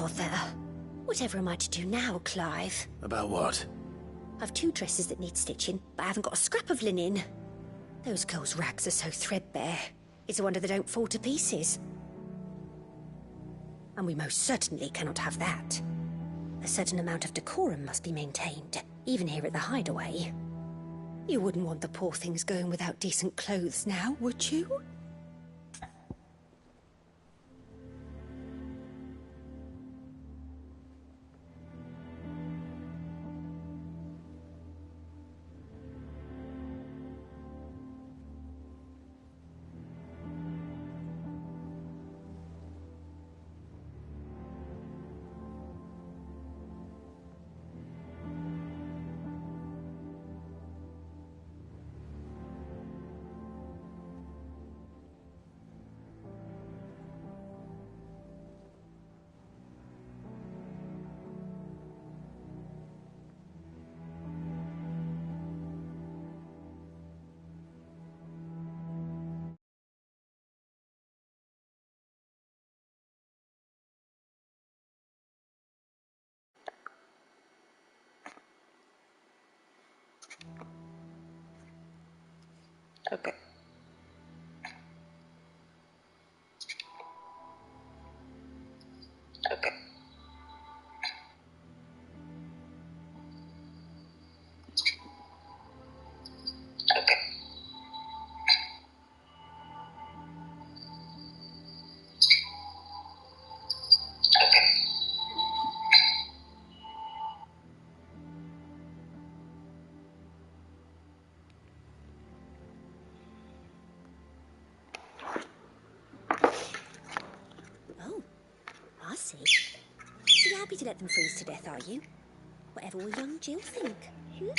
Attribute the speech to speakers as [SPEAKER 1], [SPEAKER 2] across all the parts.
[SPEAKER 1] bother. Whatever am I to do now, Clive?
[SPEAKER 2] About what?
[SPEAKER 1] I've 2 dresses that need stitching, but I haven't got a scrap of linen. Those girls' rags are so threadbare. It's a wonder they don't fall to pieces. And we most certainly cannot have that. A certain amount of decorum must be maintained, even here at the Hideaway. You wouldn't want the poor things going without decent clothes now, would you?
[SPEAKER 3] Okay. Okay. Okay. Okay.
[SPEAKER 1] Oh, I see. So you're happy to let them freeze to death, are you? Whatever will young Jill think? Hmm?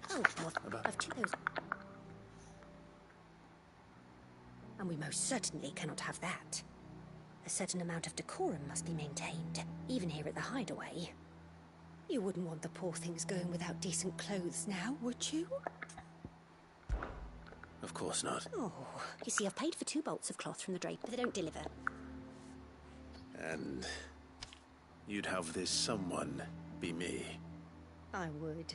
[SPEAKER 1] Oh, what? I've 2 those. And we most certainly cannot have that. A certain amount of decorum must be maintained, even here at the Hideaway. You wouldn't want the poor things going without decent clothes now, would you?
[SPEAKER 2] Of course not.
[SPEAKER 1] Oh, you see, I've paid for 2 bolts of cloth from the drape, but they don't deliver.
[SPEAKER 2] And you'd have this someone be me.
[SPEAKER 1] I would.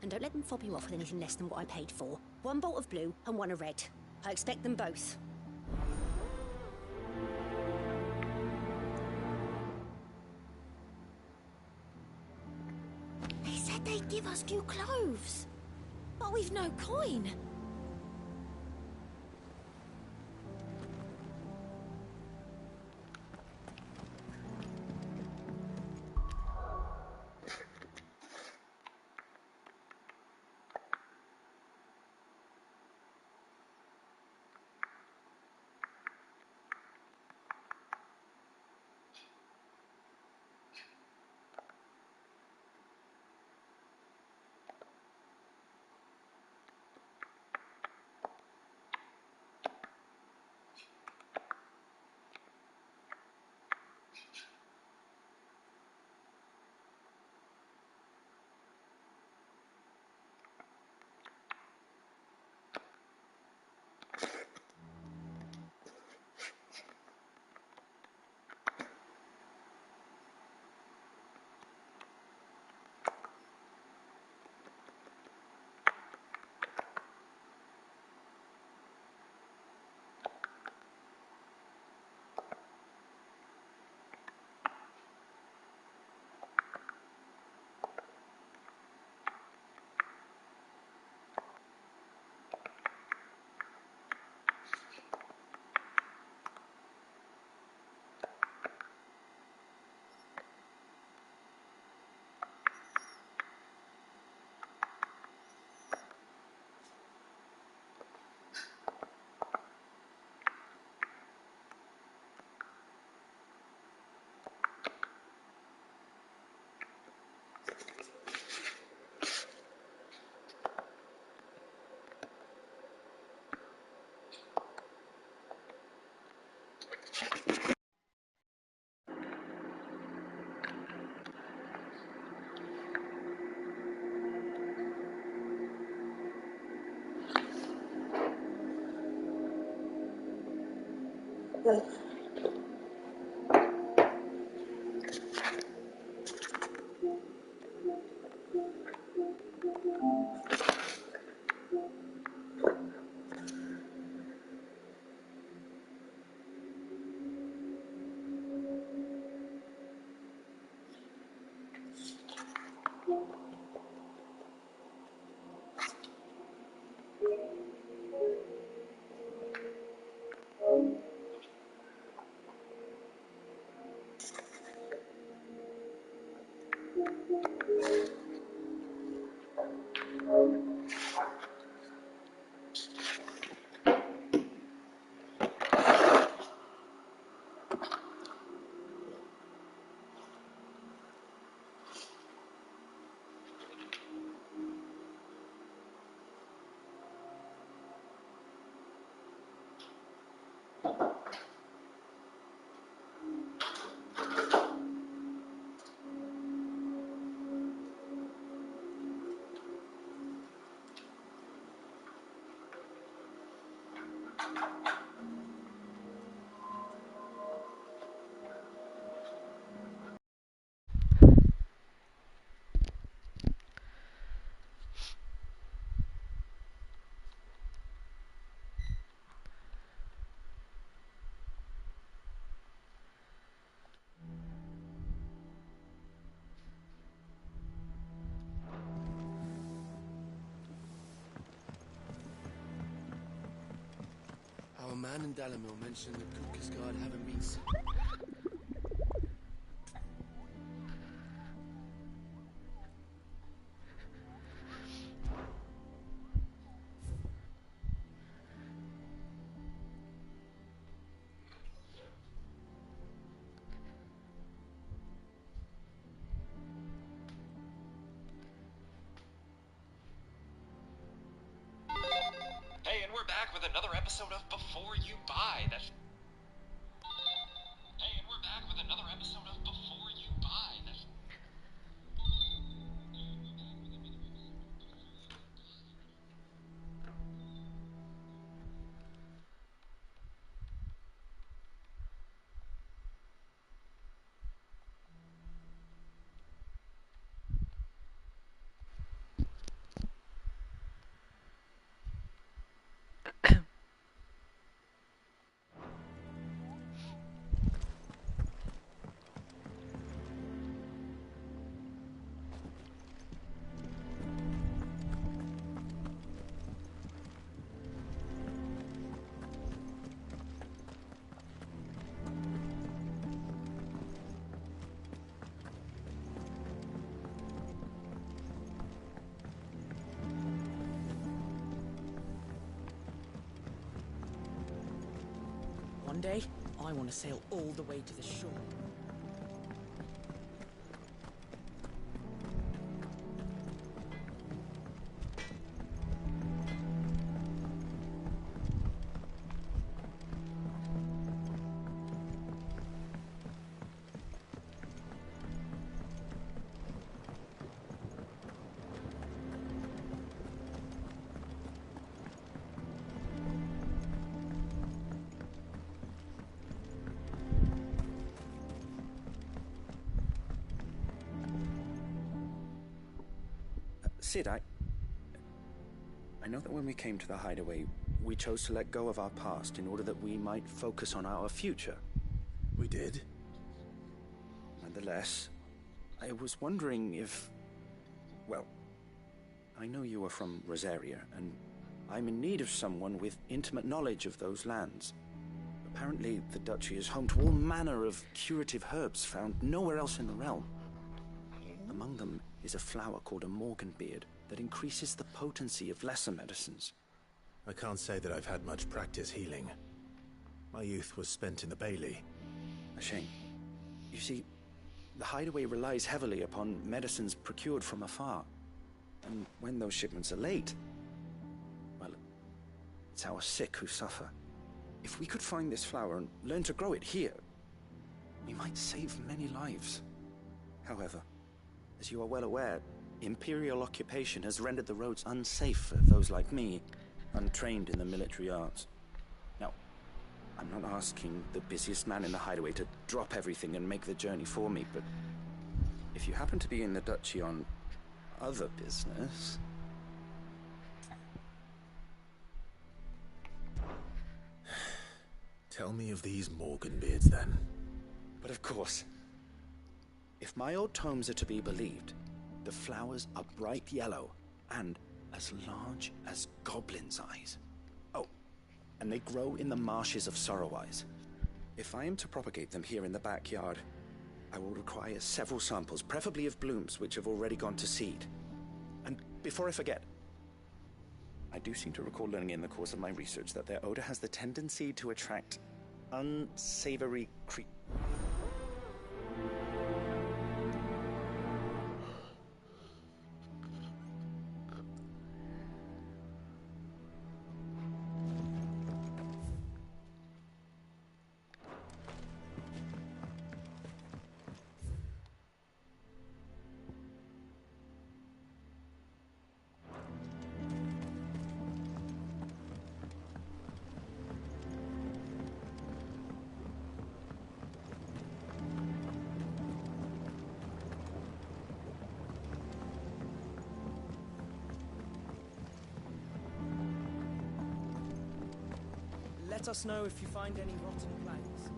[SPEAKER 1] And don't let them fob you off with anything less than what I paid for. 1 bolt of blue and 1 of red. I expect them both. They said they'd give us new clothes. But we've no coin.
[SPEAKER 4] Our man in Dalamil mentioned that Kupka's guard haven't been seen.
[SPEAKER 5] Hey, and we're back with another episode of Before You Buy. Hey, and we're back with another episode of Before You Buy.
[SPEAKER 6] One day, I want to sail all the way to the shore.
[SPEAKER 7] Sid, I know that when we came to the hideaway, we chose to let go of our past in order that we might focus on our future.
[SPEAKER 2] We did?
[SPEAKER 7] Nonetheless, I was wondering if... Well, I know you are from Rosaria, and I'm in need of someone with intimate knowledge of those lands. Apparently, the duchy is home to all manner of curative herbs found nowhere else in the realm. Among them is a flower called a morganbeard that increases the potency of lesser medicines.
[SPEAKER 2] I can't say that I've had much practice healing. My youth was spent in the Bailey.
[SPEAKER 7] A shame. You see, the hideaway relies heavily upon medicines procured from afar. And when those shipments are late, well, it's our sick who suffer. If we could find this flower and learn to grow it here, we might save many lives. However, as you are well aware, Imperial occupation has rendered the roads unsafe for those like me, untrained in the military arts. Now, I'm not asking the busiest man in the hideaway to drop everything and make the journey for me, but if you happen to be in the duchy on other business...
[SPEAKER 2] Tell me of these Morganbeards, then.
[SPEAKER 7] But of course, if my old tomes are to be believed, the flowers are bright yellow and as large as goblins' eyes. Oh, and they grow in the marshes of Sorrowwise. If I am to propagate them here in the backyard, I will require several samples, preferably of blooms which have already gone to seed. And before I forget, I do seem to recall learning in the course of my research that their odor has the tendency to attract unsavory
[SPEAKER 6] Let us know if you find any rotten planks.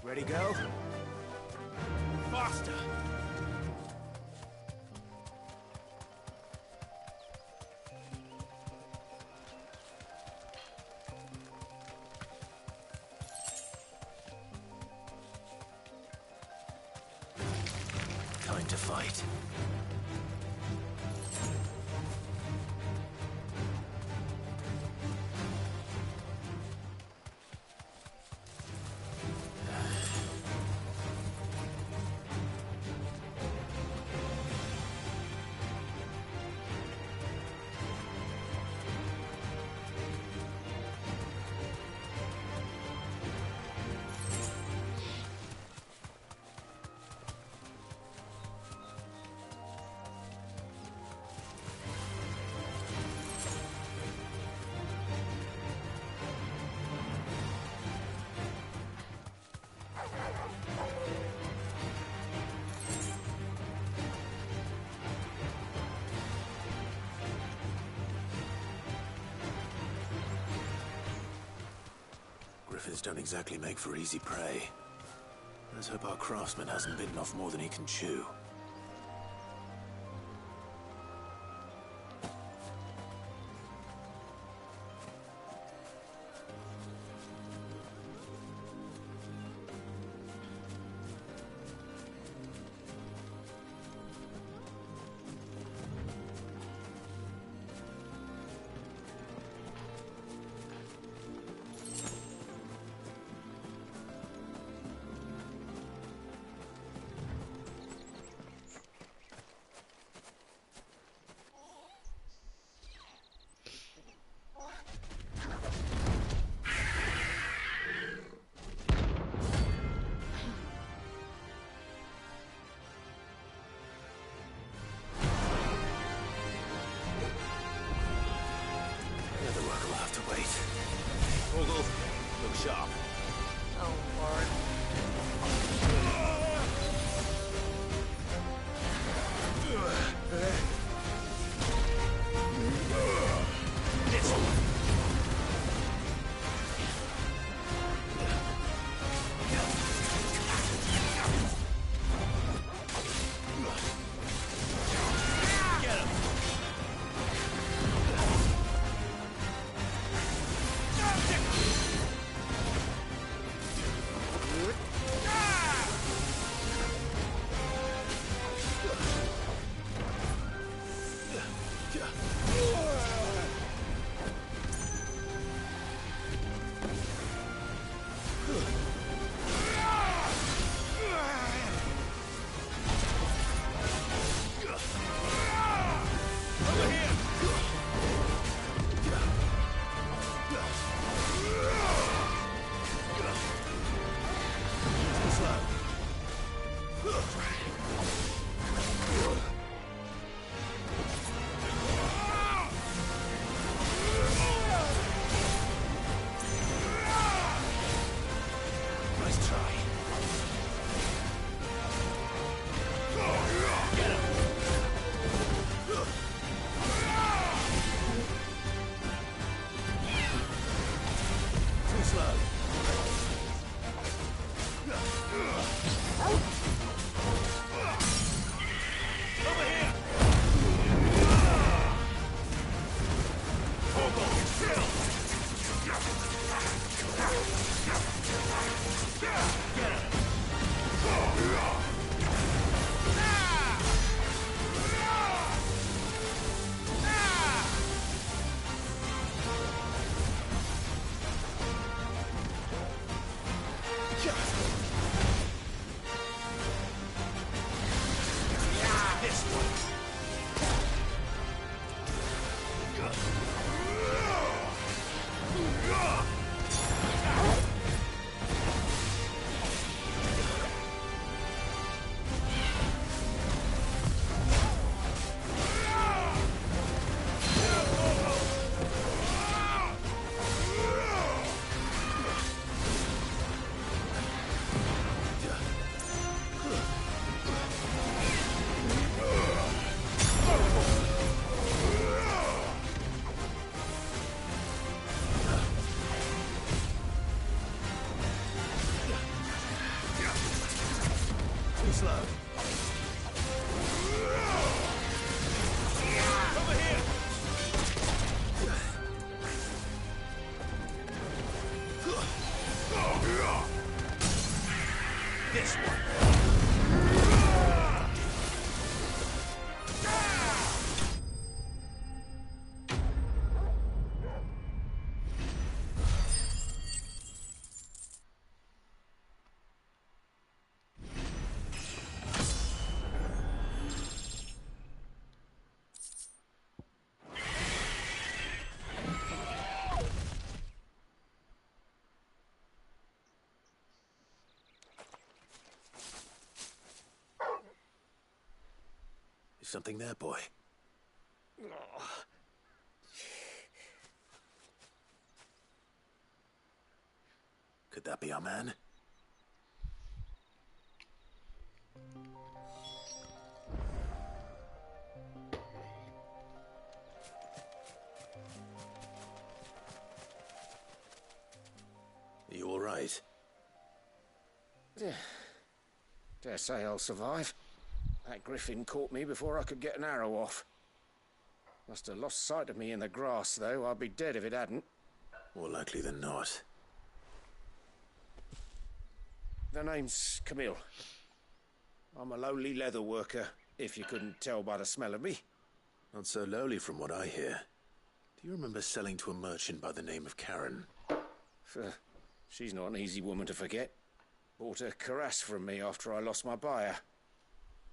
[SPEAKER 7] Ready, go?
[SPEAKER 2] Faster! Time to fight. Griffins don't exactly make for easy prey. Let's hope our craftsman hasn't bitten off more than he can chew. Look sharp.
[SPEAKER 6] Oh, Lord.
[SPEAKER 2] This one. Get him. Something there, boy? Could that be our man? Are you all right?
[SPEAKER 8] Dare say I'll survive. That griffin caught me before I could get an arrow off. Must have lost sight of me in the grass, though. I'd be dead if it hadn't.
[SPEAKER 2] More likely than not.
[SPEAKER 8] The name's Camille. I'm a lowly leather worker, if you couldn't tell by the smell of me.
[SPEAKER 2] Not so lowly from what I hear. Do you remember selling to a merchant by the name of Karen?
[SPEAKER 8] She's not an easy woman to forget. Bought a cuirass from me after I lost my buyer.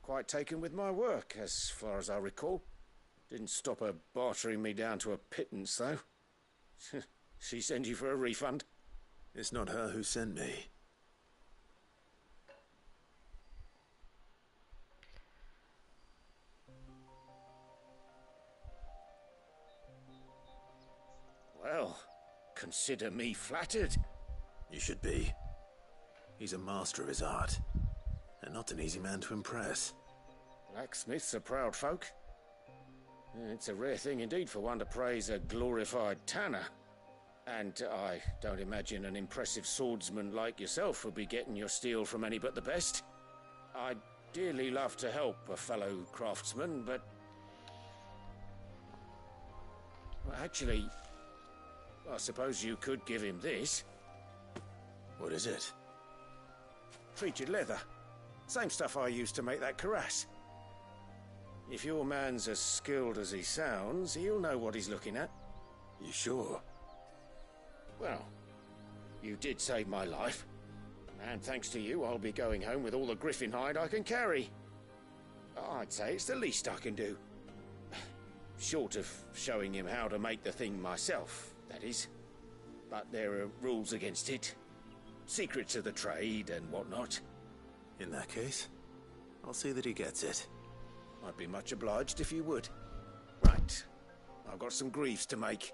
[SPEAKER 8] Quite taken with my work, as far as I recall. Didn't stop her bartering me down to a pittance, though. She sent you for a refund?
[SPEAKER 2] It's not her who sent me.
[SPEAKER 8] Well, consider me flattered.
[SPEAKER 2] You should be. He's a master of his art, and not an easy man to impress.
[SPEAKER 8] Blacksmiths are proud folk. It's a rare thing indeed for one to praise a glorified tanner. And I don't imagine an impressive swordsman like yourself would be getting your steel from any but the best. I'd dearly love to help a fellow craftsman, but... Well, actually, I suppose you could give him this.
[SPEAKER 2] What is it?
[SPEAKER 8] Treated leather. Same stuff I used to make that cuirass. If your man's as skilled as he sounds, he'll know what he's looking at.
[SPEAKER 2] You sure?
[SPEAKER 8] Well, you did save my life. And thanks to you, I'll be going home with all the griffin hide I can carry. I'd say it's the least I can do. Short of showing him how to make the thing myself, that is. But there are rules against it. Secrets of the trade and whatnot.
[SPEAKER 2] In that case, I'll see that he gets it.
[SPEAKER 8] I'd be much obliged if you would. Right. I've got some greaves to make.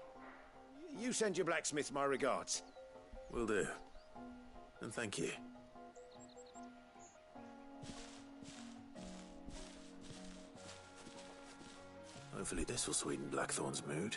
[SPEAKER 8] You send your blacksmith my regards.
[SPEAKER 2] Will do. And thank you. Hopefully this will sweeten Blackthorn's mood.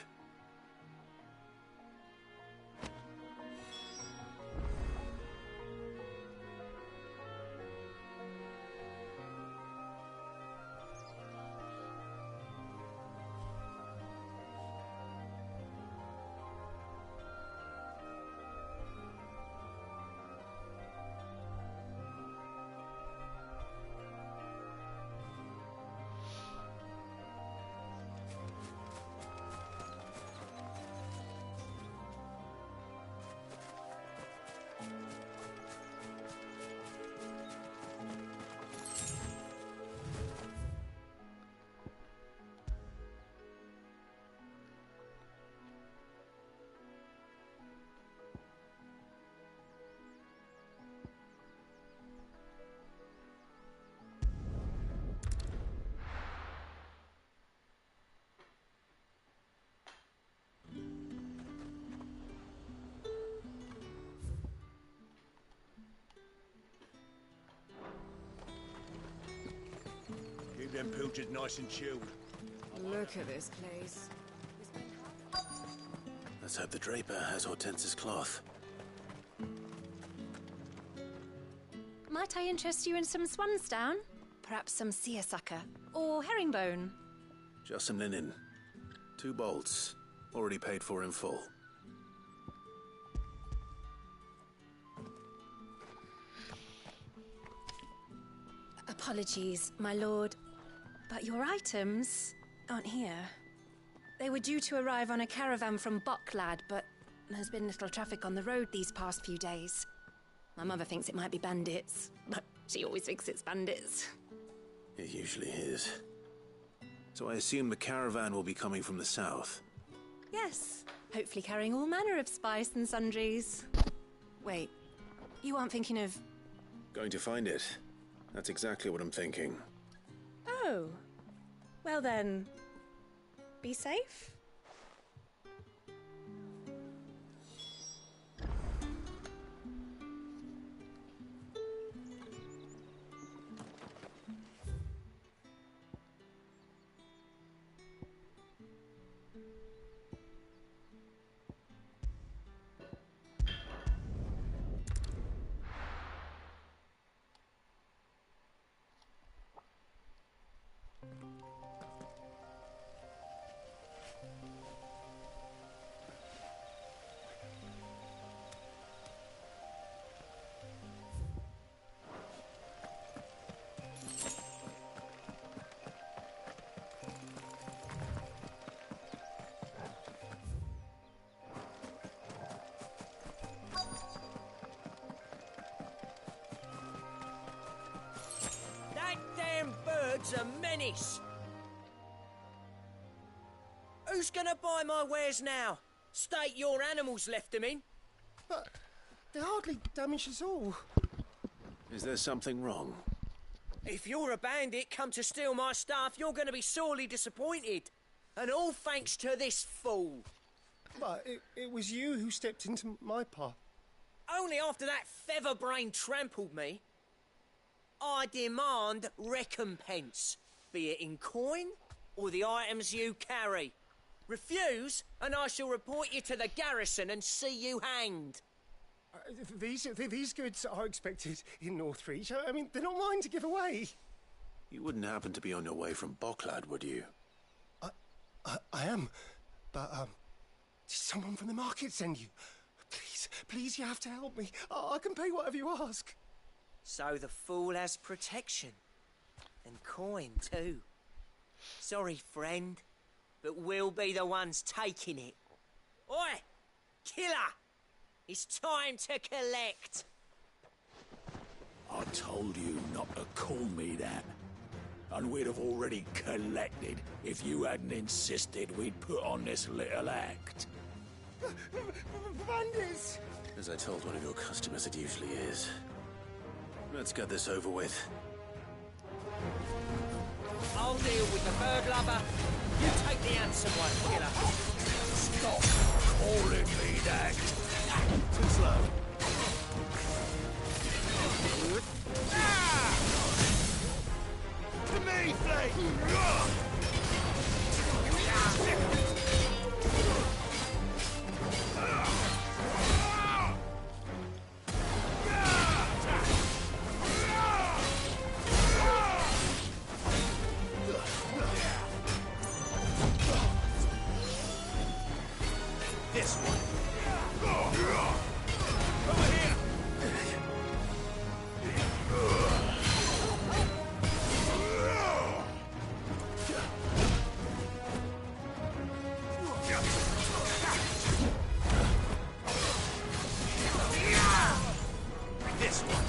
[SPEAKER 9] Keep them pilchards nice and chilled.
[SPEAKER 6] Look at this place.
[SPEAKER 2] Let's hope the draper has Hortense's cloth.
[SPEAKER 10] Might I interest you in some swansdown? Perhaps some seersucker or herringbone?
[SPEAKER 2] Just some linen. 2 bolts. Already paid for in full.
[SPEAKER 10] Apologies, my lord, but your items aren't here. They were due to arrive on a caravan from Bucklad, but there's been little traffic on the road these past few days. My mother thinks it might be bandits, but she always thinks it's bandits.
[SPEAKER 2] It usually is. So I assume the caravan will be coming from the south.
[SPEAKER 10] Yes, hopefully carrying all manner of spice and sundries. Wait, you aren't thinking of...
[SPEAKER 2] Going to find it. That's exactly what I'm thinking.
[SPEAKER 10] Oh. Well then, be safe.
[SPEAKER 11] That damn bird's a menace. Who's gonna buy my wares now? State your animals left them in.
[SPEAKER 9] But they hardly damage us all.
[SPEAKER 2] Is there something wrong?
[SPEAKER 11] If you're a bandit come to steal my stuff, you're gonna be sorely disappointed. And all thanks to this fool.
[SPEAKER 9] But it was you who stepped into my path.
[SPEAKER 11] Only after that featherbrain trampled me. I demand recompense, be it in coin or the items you carry. Refuse, and I shall report you to the garrison and see you hanged.
[SPEAKER 9] These goods are expected in Northreach. I mean, they're not mine to give away.
[SPEAKER 2] You wouldn't happen to be on your way from Bocklad, would you?
[SPEAKER 9] I am, but did someone from the market send you? Please, you have to help me. I can pay whatever you ask.
[SPEAKER 11] So the fool has protection. And coin, too. Sorry, friend, but we'll be the ones taking it. Oi! Killer! It's time to collect!
[SPEAKER 12] I told you not to call me that. And we'd have already collected if you hadn't insisted we'd put on this little act.
[SPEAKER 9] Bandits!
[SPEAKER 2] As I told one of your customers, it usually is. Let's get this over with.
[SPEAKER 11] I'll deal with the bird lover. You take the handsome one, killer.
[SPEAKER 12] Stop calling me that.
[SPEAKER 2] Too slow.
[SPEAKER 12] To me, Flake!
[SPEAKER 2] This one.
[SPEAKER 12] Over here!
[SPEAKER 2] This one.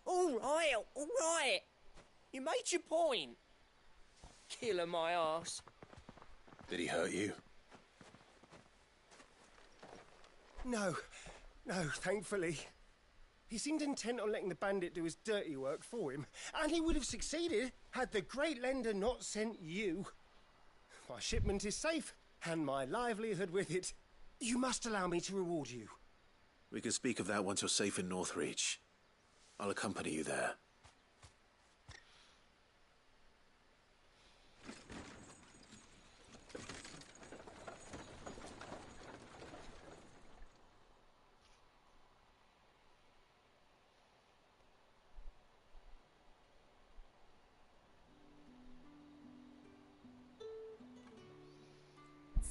[SPEAKER 11] All right. You made your point. Killer my ass.
[SPEAKER 2] Did he hurt you?
[SPEAKER 9] No, thankfully. He seemed intent on letting the bandit do his dirty work for him, and he would have succeeded had the great lender not sent you. My shipment is safe, and my livelihood with it. You must allow me to reward you.
[SPEAKER 2] We can speak of that once you're safe in Northreach. I'll accompany you there.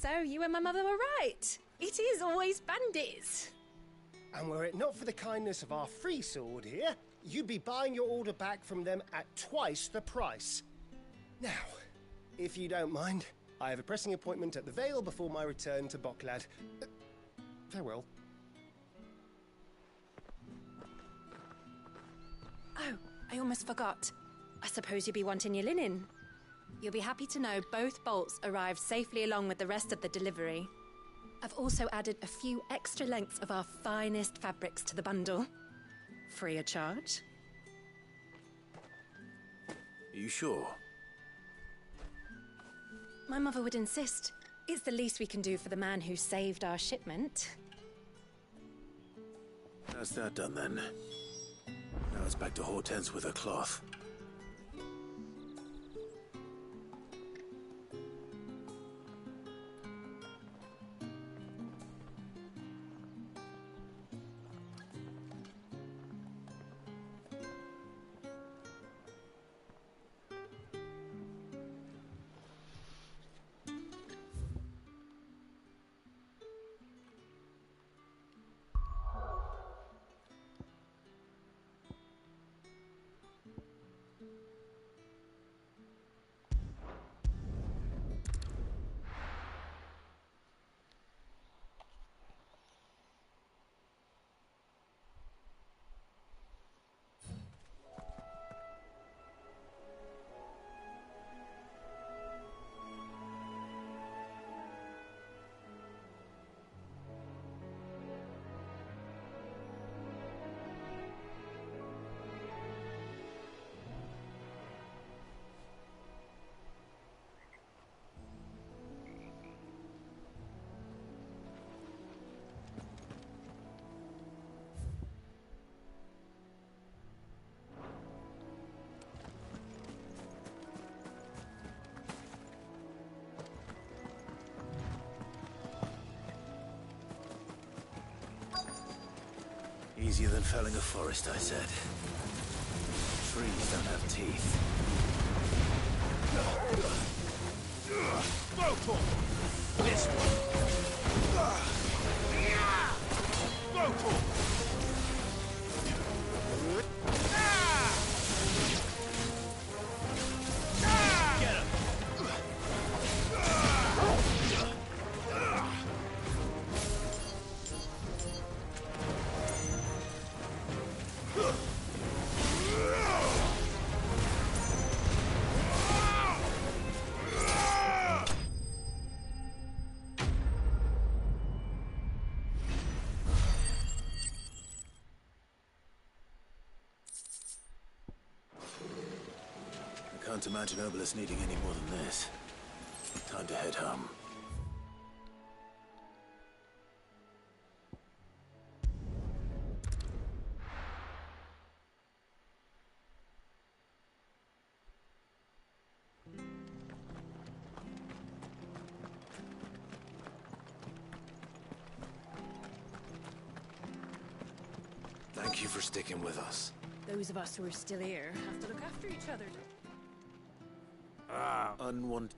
[SPEAKER 10] So you and my mother were right. It is always bandits.
[SPEAKER 9] And were it not for the kindness of our free sword here, you'd be buying your order back from them at twice the price. Now, if you don't mind, I have a pressing appointment at the Vale before my return to Boklad. Farewell.
[SPEAKER 10] Oh, I almost forgot. I suppose you'll be wanting your linen. You'll be happy to know both bolts arrived safely along with the rest of the delivery. I've also added a few extra lengths of our finest fabrics to the bundle. Free of charge.
[SPEAKER 2] Are you sure?
[SPEAKER 10] My mother would insist. It's the least we can do for the man who saved our shipment.
[SPEAKER 2] That's that done then. Now it's back to Hortense with her cloth. Easier than felling a forest, I said. Trees don't have teeth.
[SPEAKER 12] Vocal! This one! Vocal! Get him!
[SPEAKER 2] Can't imagine Obelisk needing any more than this. Time to head home. Thank you for sticking with us.
[SPEAKER 6] Those of us who are still here have to look after each other.
[SPEAKER 2] Unwanted.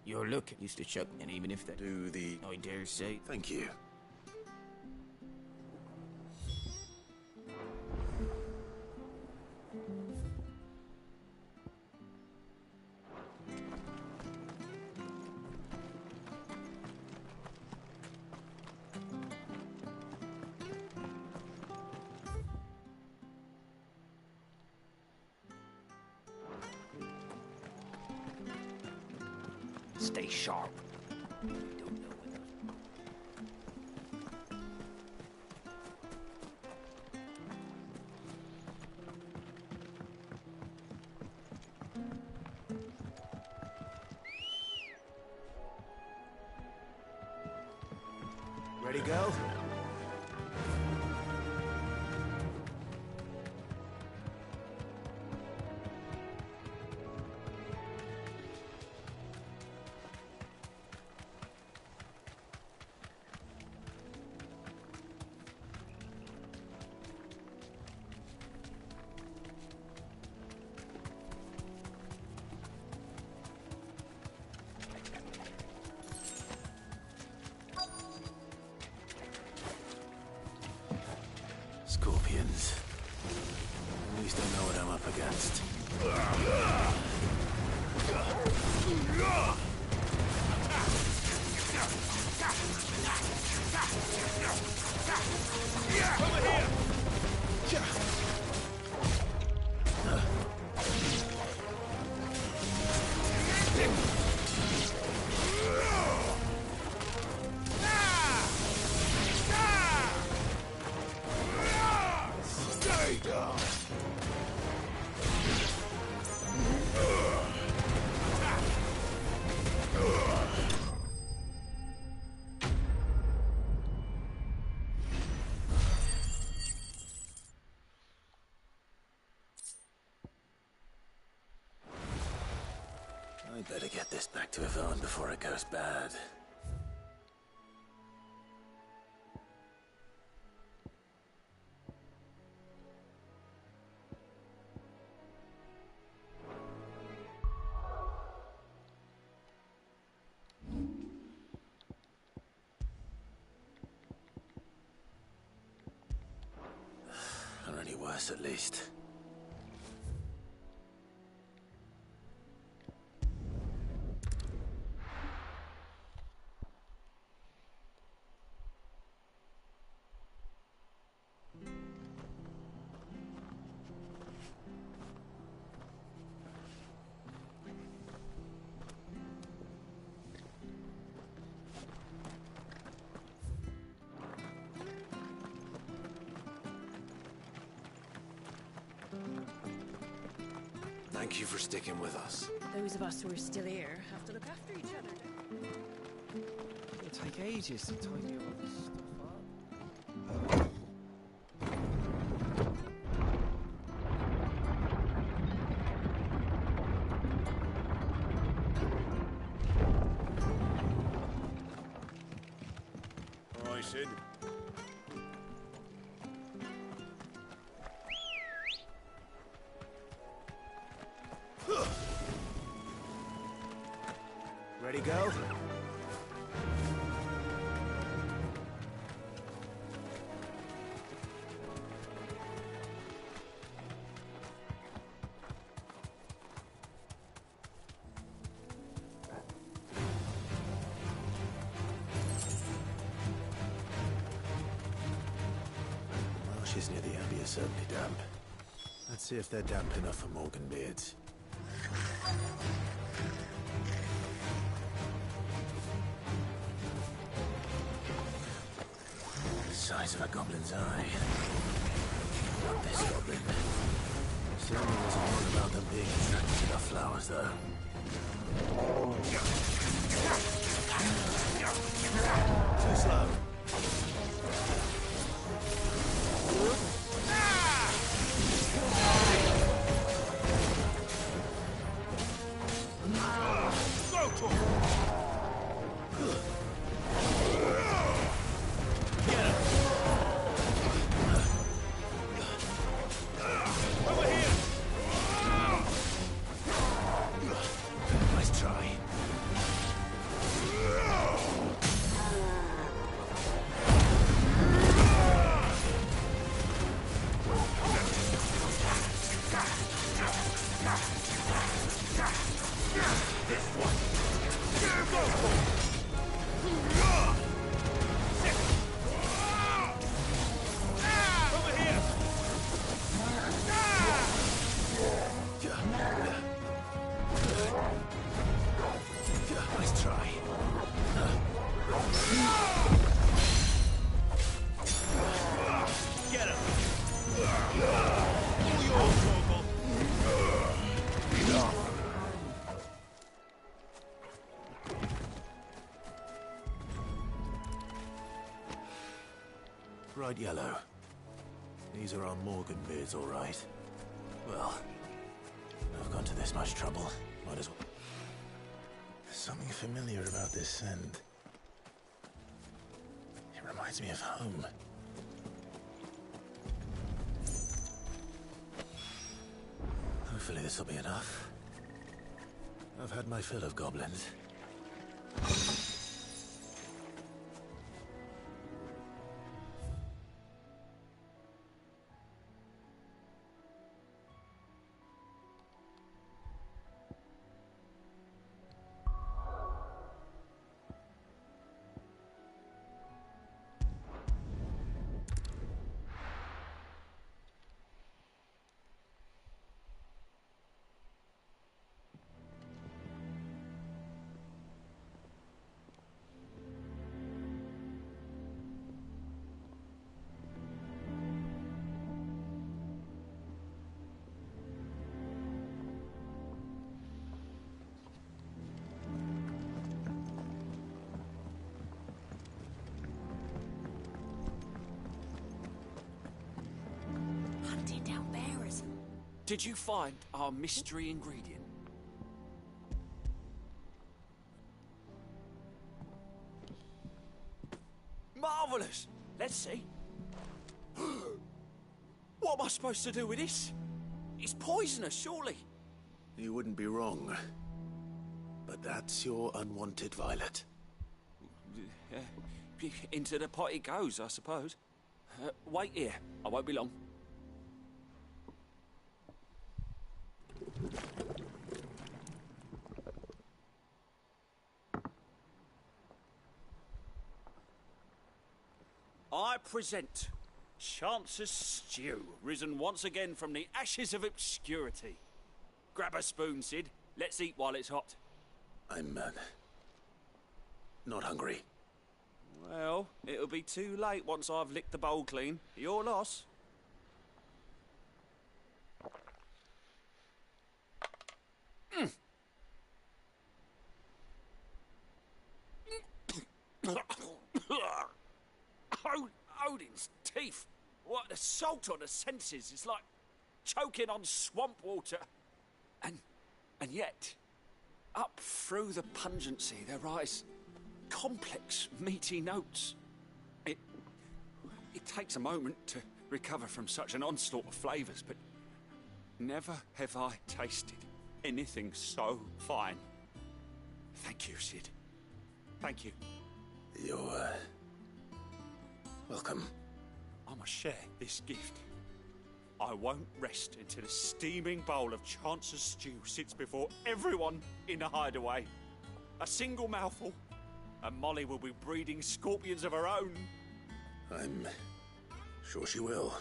[SPEAKER 13] Your look used to shock, and even if that
[SPEAKER 2] Do the...
[SPEAKER 13] I dare say.
[SPEAKER 2] Thank you.
[SPEAKER 13] Stay sharp. We don't know whether.
[SPEAKER 2] Ready, go? against.
[SPEAKER 12] Stay down.
[SPEAKER 2] I'd better get this back to Yvonne before it goes bad. Or any worse, at least. Thank you for sticking with us.
[SPEAKER 6] Those of us who are still here have to look after each other, don't we?
[SPEAKER 14] It'll take ages to tidy all this stuff up.
[SPEAKER 12] All right, Sid.
[SPEAKER 7] Ready, go?
[SPEAKER 2] Marshes near the Abbey are certainly damp. Let's see if they're damp enough for Morgan beards. Size of a goblin's eye. Not this goblin. Certainly wasn't wrong about them being attracted to the flowers, though. Too slow.
[SPEAKER 12] Go to him.
[SPEAKER 2] Over here! Nice try. This one.
[SPEAKER 12] Over here.
[SPEAKER 2] Nice try.
[SPEAKER 12] Get him. All yours, Vogel.
[SPEAKER 2] Bright yellow. These are our Morgan beards, all right. Well, I've gone to this much trouble. Might as well. There's something familiar about this scent. It reminds me of home. Hopefully this will be enough. I've had my fill of goblins.
[SPEAKER 13] Did you find our mystery ingredient? Marvellous! Let's see. What am I supposed to do with this? It's poisonous, surely.
[SPEAKER 2] You wouldn't be wrong. But that's your unwanted violet.
[SPEAKER 13] Into the pot it goes, I suppose. Wait here. I won't be long. I present Chance's Stew, risen once again from the ashes of obscurity. Grab a spoon, Sid. Let's eat while it's hot.
[SPEAKER 2] I'm, not hungry.
[SPEAKER 13] Well, it'll be too late once I've licked the bowl clean. Your loss. Odin's teeth. What assault on the senses. It's like choking on swamp water. And yet, up through the pungency there rise complex, meaty notes. It takes a moment to recover from such an onslaught of flavours, but never have I tasted anything so fine. Thank you, Sid. Thank you.
[SPEAKER 2] You're, welcome.
[SPEAKER 13] I must share this gift. I won't rest until a steaming bowl of Chance's Stew sits before everyone in the hideaway. A single mouthful, and Molly will be breeding scorpions of her own.
[SPEAKER 2] I'm sure she will.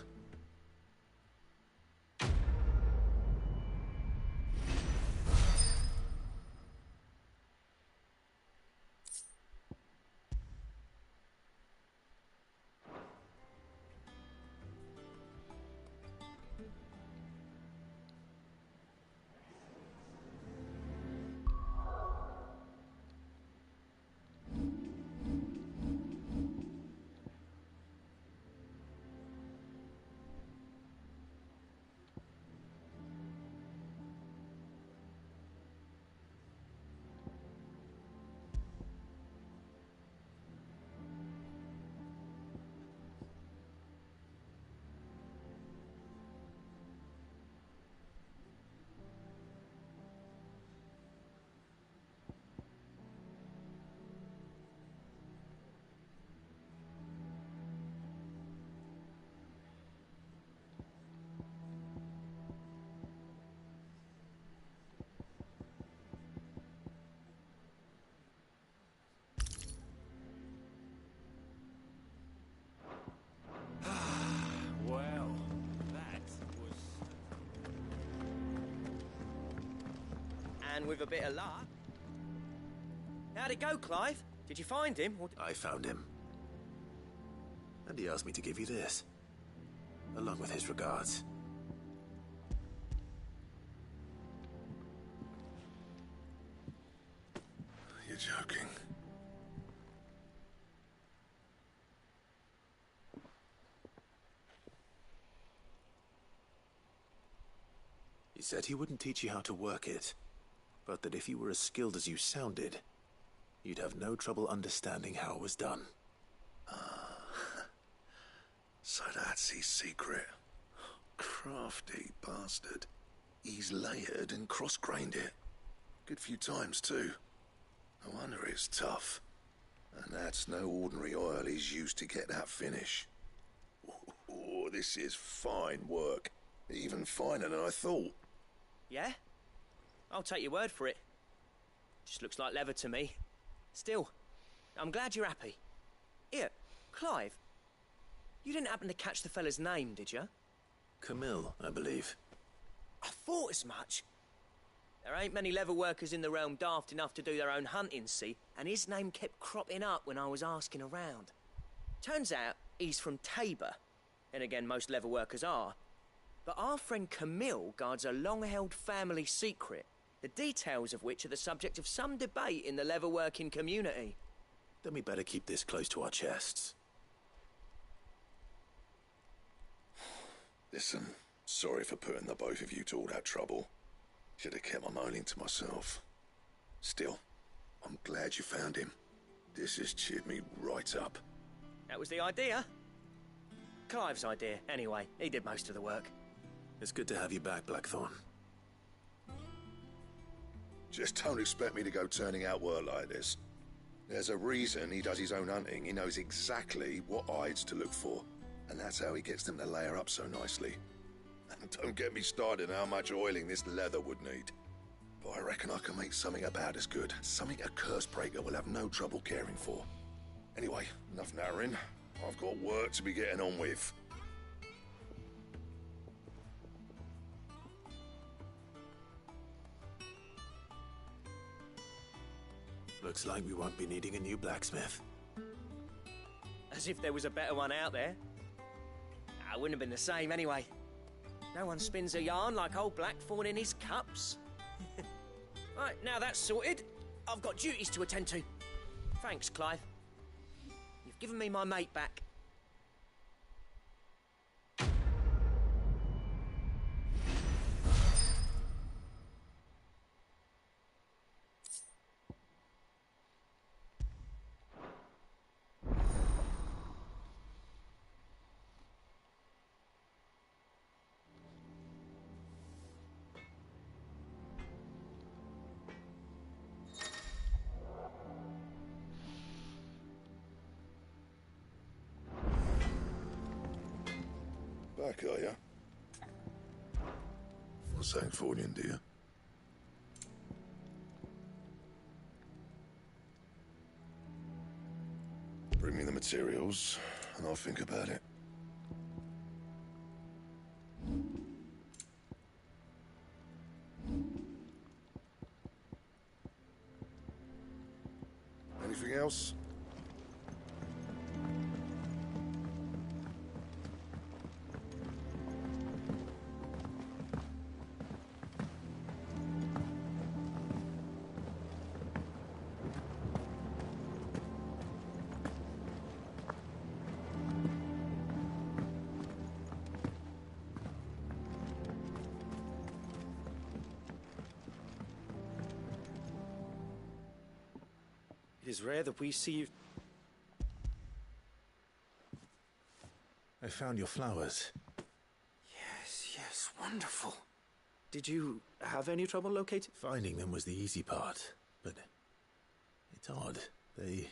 [SPEAKER 11] And with a bit of luck... How'd it go, Clive? Did you find him? Or...
[SPEAKER 2] I found him. And he asked me to give you this. Along with his regards. You're joking. He said he wouldn't teach you how to work it, but that if you were as skilled as you sounded, you'd have no trouble understanding how it was done.
[SPEAKER 15] So that's his secret. Crafty bastard. He's layered and cross-grained it. Good few times, too. No wonder it's tough. And that's no ordinary oil he's used to get that finish. Oh, this is fine work. Even finer than I thought.
[SPEAKER 11] Yeah? I'll take your word for it. Just looks like leather to me. Still, I'm glad you're happy. Here, Clive. You didn't happen to catch the fella's name, did you?
[SPEAKER 2] Camille, I believe.
[SPEAKER 11] I thought as much. There ain't many leather workers in the realm daft enough to do their own hunting, see? And his name kept cropping up when I was asking around. Turns out he's from Tabor. And again, most leather workers are. But our friend Camille guards a long-held family secret, the details of which are the subject of some debate in the leather-working community.
[SPEAKER 2] Then we better keep this close to our chests.
[SPEAKER 15] Listen, Sorry for putting the both of you to all that trouble. Should have kept my moaning to myself. Still, I'm glad you found him. This has cheered me right up.
[SPEAKER 11] That was the idea. Clive's idea, anyway. He did most of the work.
[SPEAKER 2] It's good to have you back, Blackthorn.
[SPEAKER 15] Just don't expect me to go turning out work like this. There's a reason he does his own hunting. He knows exactly what hides to look for. And that's how he gets them to layer up so nicely. And don't get me started on how much oiling this leather would need. But I reckon I can make something about as good. Something a Cursebreaker will have no trouble caring for. Anyway, enough narrowing. I've got work to be getting on with.
[SPEAKER 2] Looks like we won't be needing a new blacksmith.
[SPEAKER 11] As if there was a better one out there. I wouldn't have been the same anyway. No one spins a yarn like old Blackthorn in his cups. Right, now that's sorted, I've got duties to attend to. Thanks, Clive. You've given me my mate back.
[SPEAKER 15] Back, are ya? For St. Fornian, dear. Bring me the materials, and I'll think about it. Anything else?
[SPEAKER 7] It is rare that we see you...
[SPEAKER 2] I found your flowers.
[SPEAKER 7] Yes, wonderful. Did you have any trouble locating?
[SPEAKER 2] Finding them was the easy part, but it's odd. They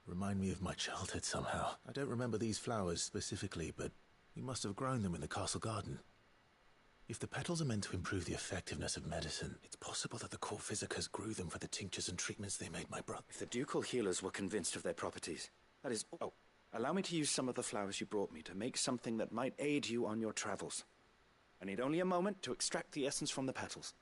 [SPEAKER 2] remind me of my childhood somehow. I don't remember these flowers specifically, but we must have grown them in the castle garden. If the petals are meant to improve the effectiveness of medicine, it's possible that the court physicers grew them for the tinctures and treatments they made my brother.
[SPEAKER 7] If the ducal healers were convinced of their properties, that is... Oh, allow me to use some of the flowers you brought me to make something that might aid you on your travels. I need only a moment to extract the essence from the petals.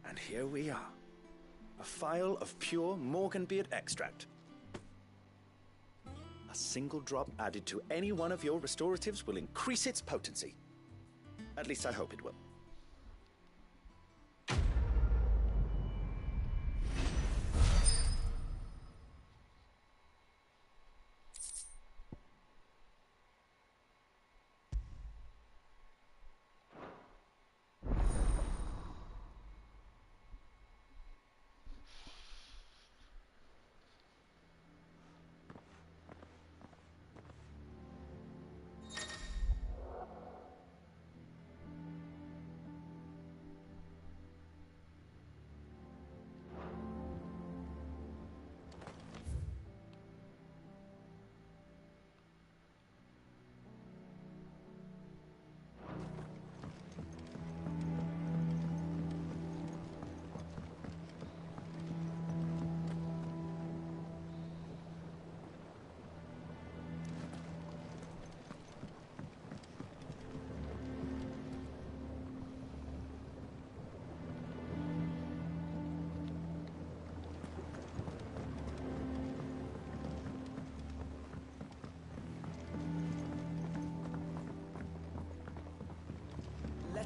[SPEAKER 7] And here we are. A phial of pure Morganbeard extract. A single drop added to any one of your restoratives will increase its potency. At least I hope it will.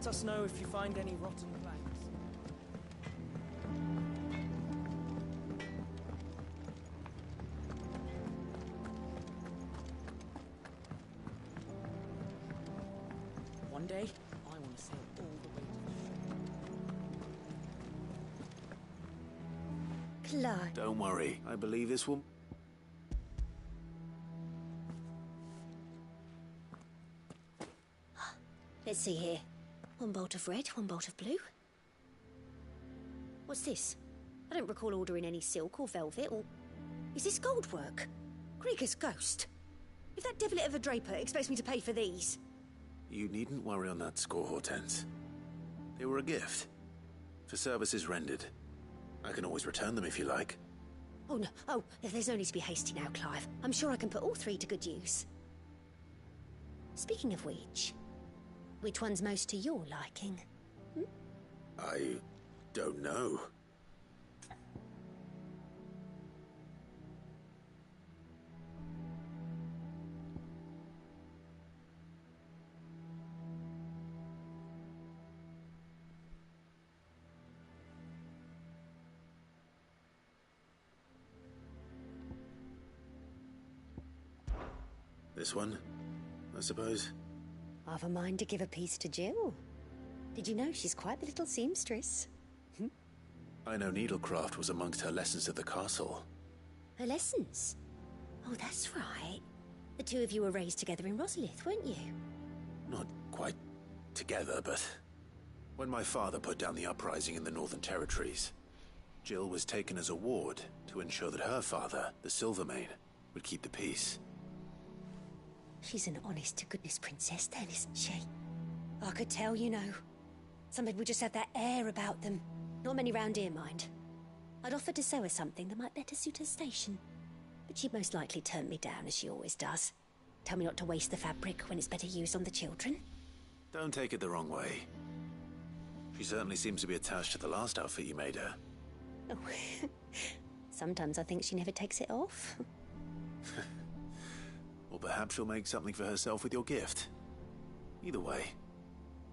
[SPEAKER 14] Let us know if you find any rotten planks. One day, I want to sail all the way to the shore.
[SPEAKER 1] Clyde.
[SPEAKER 2] Don't worry. I believe this will...
[SPEAKER 1] Let's see here. One bolt of red, one bolt of blue. What's this? I don't recall ordering any silk or velvet or... Is this gold work? Krieger's ghost. If that devilet of a draper expects me to pay for these...
[SPEAKER 2] You needn't worry on that score, Hortense. They were a gift. For services rendered. I can always return them if you like.
[SPEAKER 1] Oh, no. Oh, there's no need to be hasty now, Clive. I'm sure I can put all three to good use. Speaking of which one's most to your liking?
[SPEAKER 2] I don't know. This one, I suppose.
[SPEAKER 1] I've a mind to give a piece to Jill. Did you know she's quite the little seamstress?
[SPEAKER 2] I know needlecraft was amongst her lessons at the castle.
[SPEAKER 1] Her lessons? Oh, that's right. The two of you were raised together in Rosalith, weren't you?
[SPEAKER 2] Not quite together, but... When my father put down the uprising in the Northern Territories, Jill was taken as a ward to ensure that her father, the Silvermane, would keep the peace.
[SPEAKER 1] She's an honest-to-goodness princess then, isn't she? I could tell, you know. Some people just have that air about them. Not many round here, mind. I'd offered to sew her something that might better suit her station. But she'd most likely turn me down, as she always does. Tell me not to waste the fabric when it's better used on the children.
[SPEAKER 2] Don't take it the wrong way. She certainly seems to be attached to the last outfit you made her.
[SPEAKER 1] Oh, sometimes I think she never takes it off.
[SPEAKER 2] Or perhaps she'll make something for herself with your gift. Either way,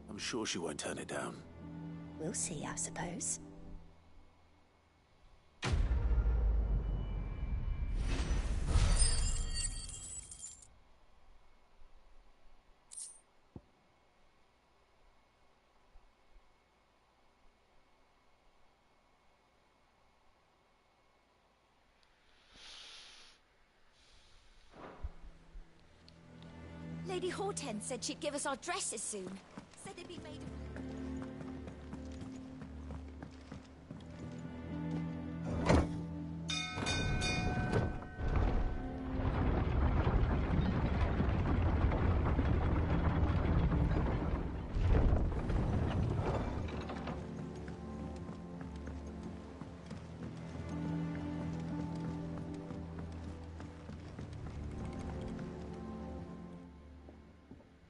[SPEAKER 2] I'm sure she won't turn it down.
[SPEAKER 1] We'll see, I suppose.
[SPEAKER 16] Lady Hortense said she'd give us our dresses soon. Said they'd be made of...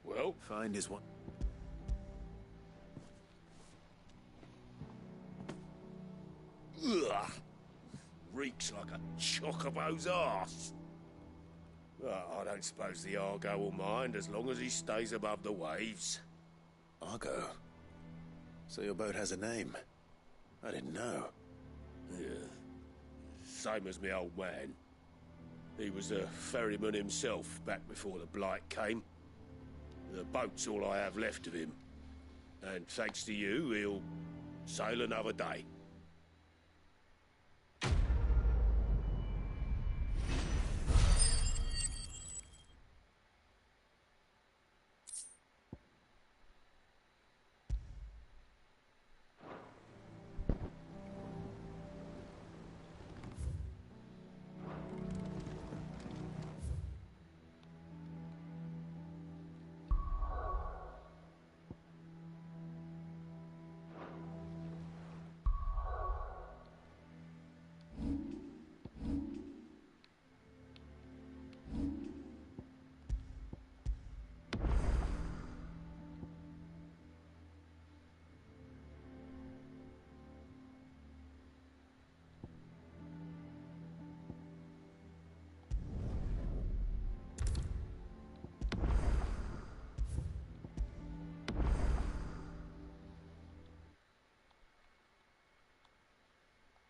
[SPEAKER 8] Well,
[SPEAKER 2] find is one.
[SPEAKER 8] Ugh. Reeks like a chocobo's arse. I don't suppose the Argo will mind as long as he stays above the waves.
[SPEAKER 2] Argo? So your boat has a name? I didn't know.
[SPEAKER 8] Yeah. Same as me old man. He was a ferryman himself back before the Blight came. The boat's all I have left of him. And thanks to you, he'll sail another day.